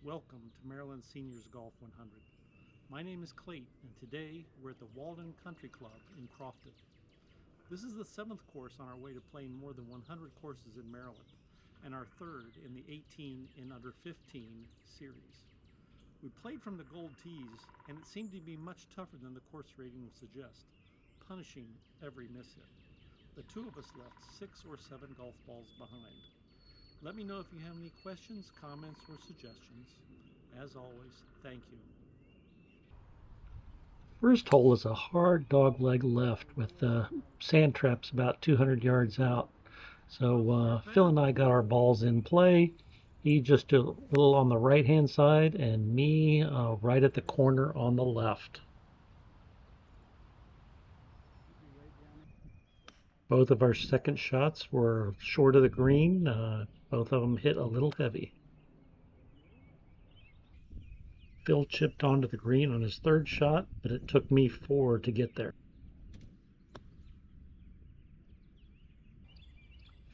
Welcome to Maryland Seniors Golf 100. My name is Clayton, and today we're at the Walden Country Club in Crofton. This is the 7th course on our way to playing more than 100 courses in Maryland, and our 3rd in the 18 and under 15 series. We played from the gold tees, and it seemed to be much tougher than the course rating would suggest, punishing every miss hit. The two of us left 6 or 7 golf balls behind. Let me know if you have any questions, comments, or suggestions. As always, thank you. First hole is a hard dogleg left with sand traps about 200 yards out. So Phil and I got our balls in play. He just a little on the right hand side and me right at the corner on the left. Both of our second shots were short of the green. Both of them hit a little heavy. Phil chipped onto the green on his third shot, but it took me 4 to get there.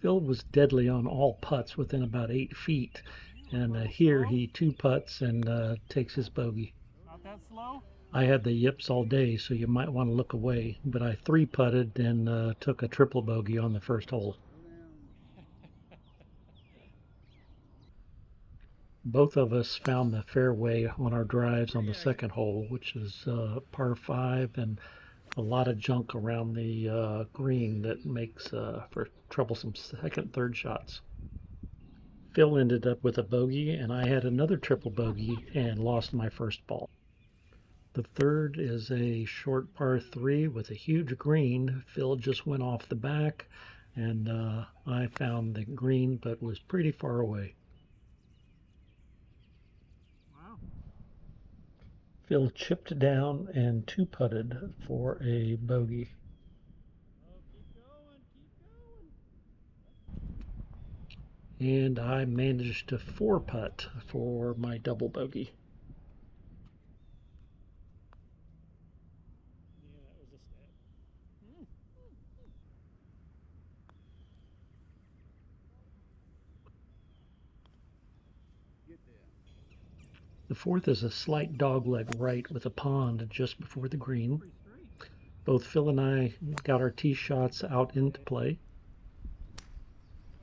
Phil was deadly on all putts within about 8 feet, and here he 2 putts and takes his bogey. Not that slow? I had the yips all day, so you might want to look away, but I 3-putted and took a triple bogey on the first hole. Both of us found the fairway on our drives on the second hole, which is par 5 and a lot of junk around the green that makes for troublesome second, third shots. Phil ended up with a bogey, and I had another triple bogey and lost my first ball. The third is a short par 3 with a huge green. Phil just went off the back, and I found the green but was pretty far away. Wow. Phil chipped down and 2-putted for a bogey. Oh, keep going, And I managed to 4-putt for my double bogey. Yeah, that was a stab. Get there. The fourth is a slight dogleg right with a pond just before the green. Both Phil and I got our tee shots out into play.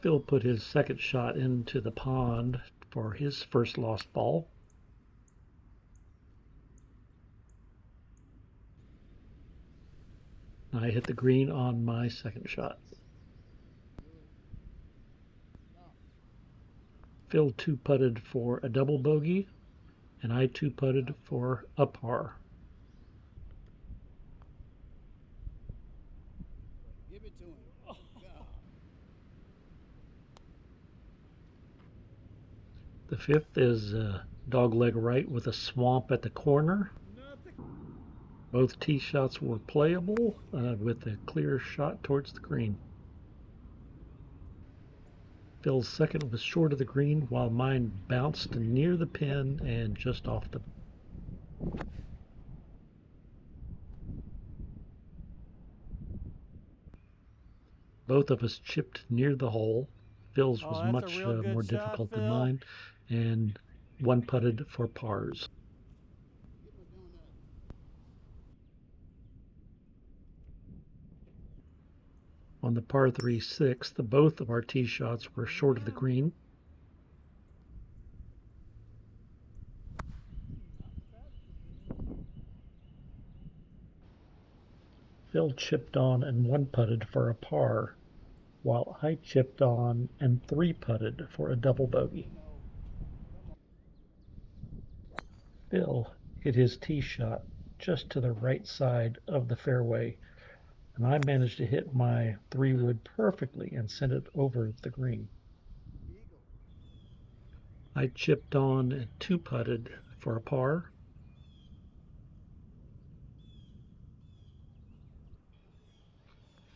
Phil put his second shot into the pond for his first lost ball. I hit the green on my second shot. Phil 2-putted for a double bogey, and I 2-putted for a par. Give it to him. Oh. The fifth is a dogleg right with a swamp at the corner. Both tee shots were playable with a clear shot towards the green. Phil's second was short of the green, while mine bounced near the pin and just off the. Both of us chipped near the hole. Phil's was much more difficult than mine, and 1-putted for pars. On the par 3 sixth, both of our tee shots were short of the green. Phil chipped on and 1-putted for a par, while I chipped on and 3-putted for a double bogey. Phil hit his tee shot just to the right side of the fairway, and I managed to hit my 3-wood perfectly and send it over the green. I chipped on and 2-putted for a par.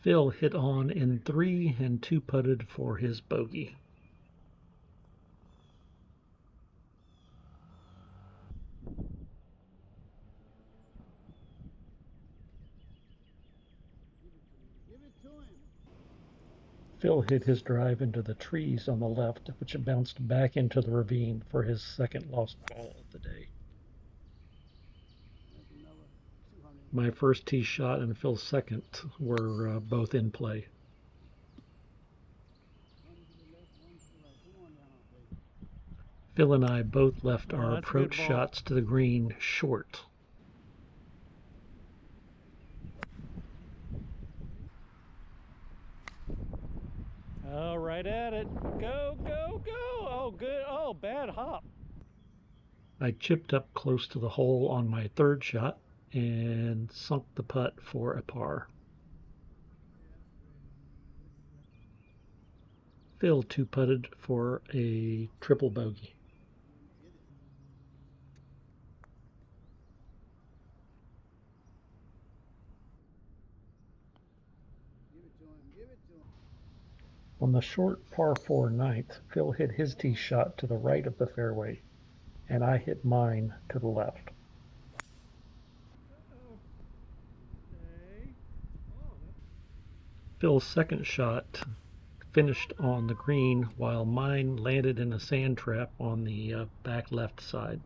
Phil hit on in 3 and 2-putted for his bogey. Phil hit his drive into the trees on the left, which bounced back into the ravine for his second lost ball of the day. My first tee shot and Phil's second were both in play. Phil and I both left our approach shots to the green short. Oh, right at it. Go, go, go. Oh, good. Oh, bad hop. I chipped up close to the hole on my third shot and sunk the putt for a par. Phil two-putted for a triple bogey. On the short par 4 ninth, Phil hit his tee shot to the right of the fairway, and I hit mine to the left. Phil's second shot finished on the green while mine landed in a sand trap on the back left side.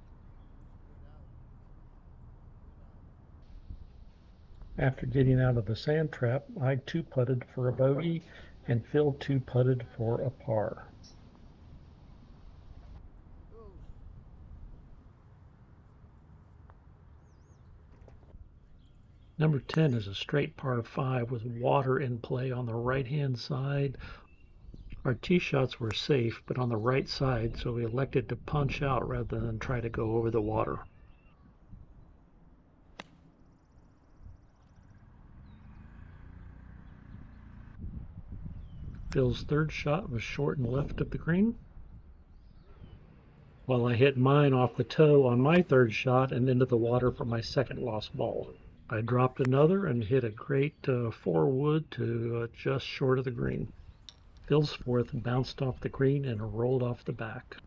After getting out of the sand trap, I two-putted for a bogey and Phil two-putted for a par. Number 10 is a straight par 5 with water in play on the right-hand side. Our tee shots were safe, but on the right side, so we elected to punch out rather than try to go over the water. Phil's third shot was short and left of the green, while I hit mine off the toe on my third shot and into the water for my second lost ball. I dropped another and hit a great 4-wood to just short of the green. Phil's fourth bounced off the green and rolled off the back.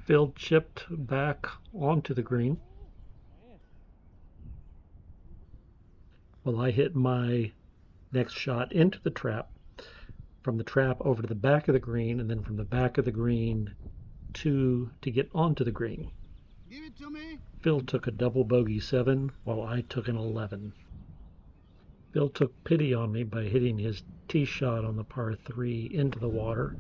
Phil chipped back onto the green, while I hit my next shot into the trap, from the trap over to the back of the green, and then from the back of the green to get onto the green. Give it to me. Phil took a double bogey 7, while I took an 11. Phil took pity on me by hitting his tee shot on the par 3 into the water,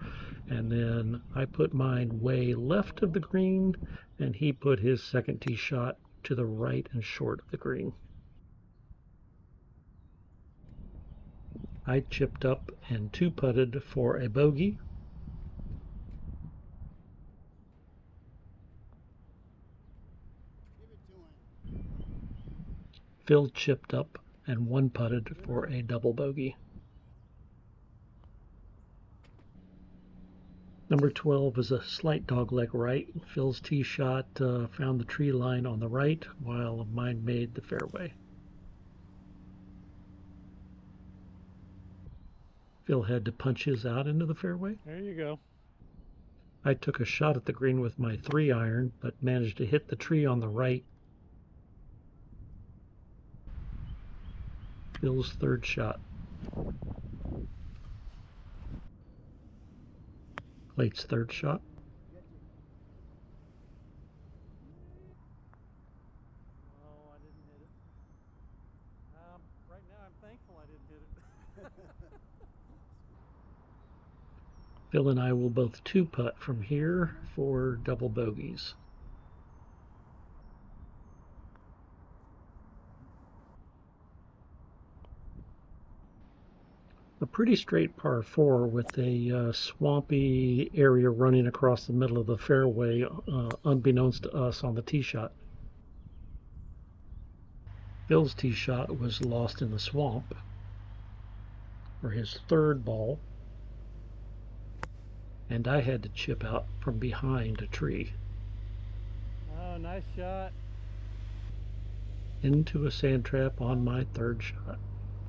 and then I put mine way left of the green, and he put his second tee shot to the right and short of the green. I chipped up and two-putted for a bogey. Phil chipped up and one-putted for a double bogey. Number 12 is a slight dogleg right. Phil's tee shot found the tree line on the right, while mine made the fairway. Phil had to punch his out into the fairway. There you go. I took a shot at the green with my 3-iron, but managed to hit the tree on the right. Phil's third shot. Clay's third shot. Oh, I didn't hit it. Right now I'm thankful I didn't hit it. Phil and I will both two-putt from here for double bogeys. A pretty straight par 4 with a swampy area running across the middle of the fairway, unbeknownst to us on the tee shot. Phil's tee shot was lost in the swamp for his third ball, and I had to chip out from behind a tree. Oh, nice shot. Into a sand trap on my third shot.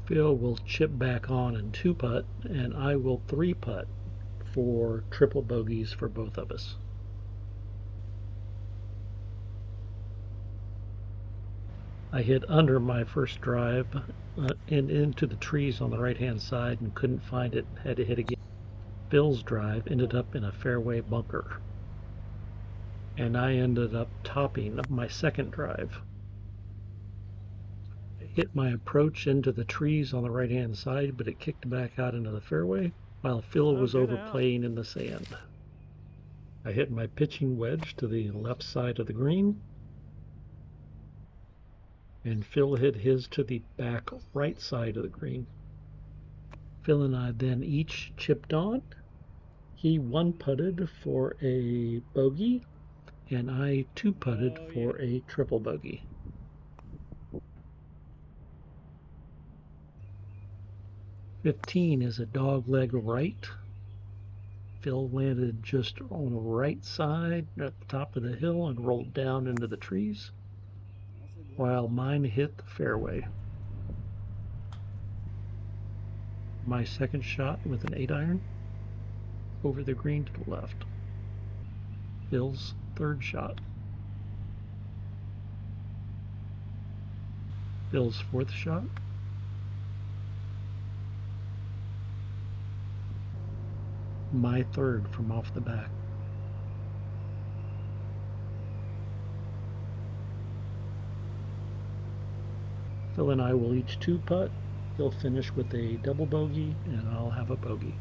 Phil will chip back on and two-putt, and I will three-putt for triple bogeys for both of us. I hit under my first drive and into the trees on the right-hand side and couldn't find it. Had to hit again. Phil's drive ended up in a fairway bunker, and I ended up topping my second drive. I hit my approach into the trees on the right-hand side, but it kicked back out into the fairway while Phil was overplaying in the sand. I hit my pitching wedge to the left side of the green, and Phil hit his to the back right side of the green. Phil and I then each chipped on. He one-putted for a bogey, and I two-putted for a triple bogey. "15 is a dog leg right. Phil landed just on the right side at the top of the hill and rolled down into the trees, while mine hit the fairway. My second shot with an 8-iron over the green to the left. Phil's third shot. Phil's fourth shot. My third from off the back. Phil and I will each two-putt. He'll finish with a double bogey, and I'll have a bogey.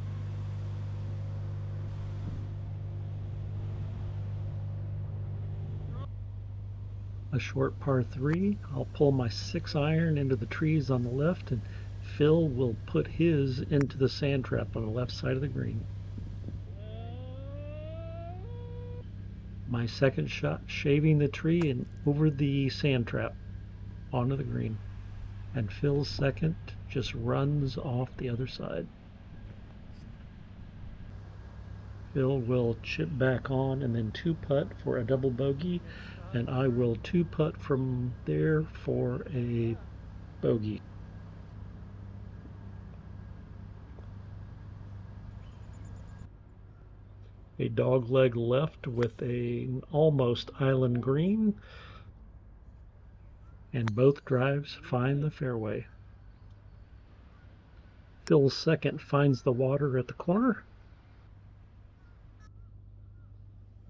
A short par 3. I'll pull my 6-iron into the trees on the left, and Phil will put his into the sand trap on the left side of the green. My second shot shaving the tree and over the sand trap onto the green, and Phil's second just runs off the other side. Phil will chip back on and then two-putt for a double bogey, and I will two-putt from there for a bogey. A dog leg left with an almost island green, and both drives find the fairway. Phil's second finds the water at the corner.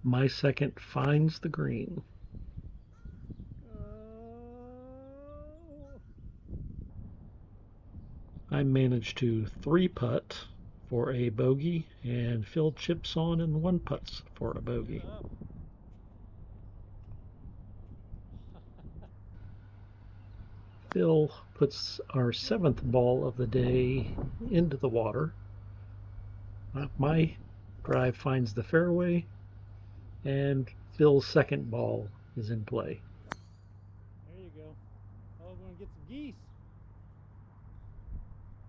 My second finds the green. I managed to three-putt for a bogey, and Phil chips on and one-putts for a bogey. Phil puts our 7th ball of the day into the water. My drive finds the fairway, and Phil's second ball is in play. There you go. Oh, we're going to get some geese.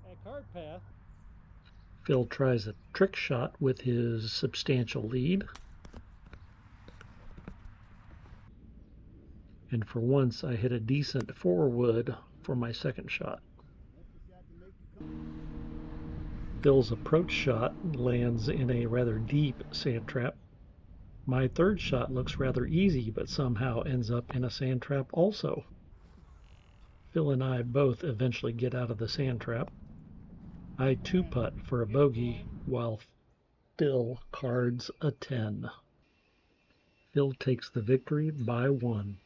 That cart path. Phil tries a trick shot with his substantial lead. And for once, I hit a decent 4-wood for my second shot. Phil's approach shot lands in a rather deep sand trap. My third shot looks rather easy, but somehow ends up in a sand trap also. Phil and I both eventually get out of the sand trap. I two-putt for a bogey, while Phil cards a 10. Phil takes the victory by 1.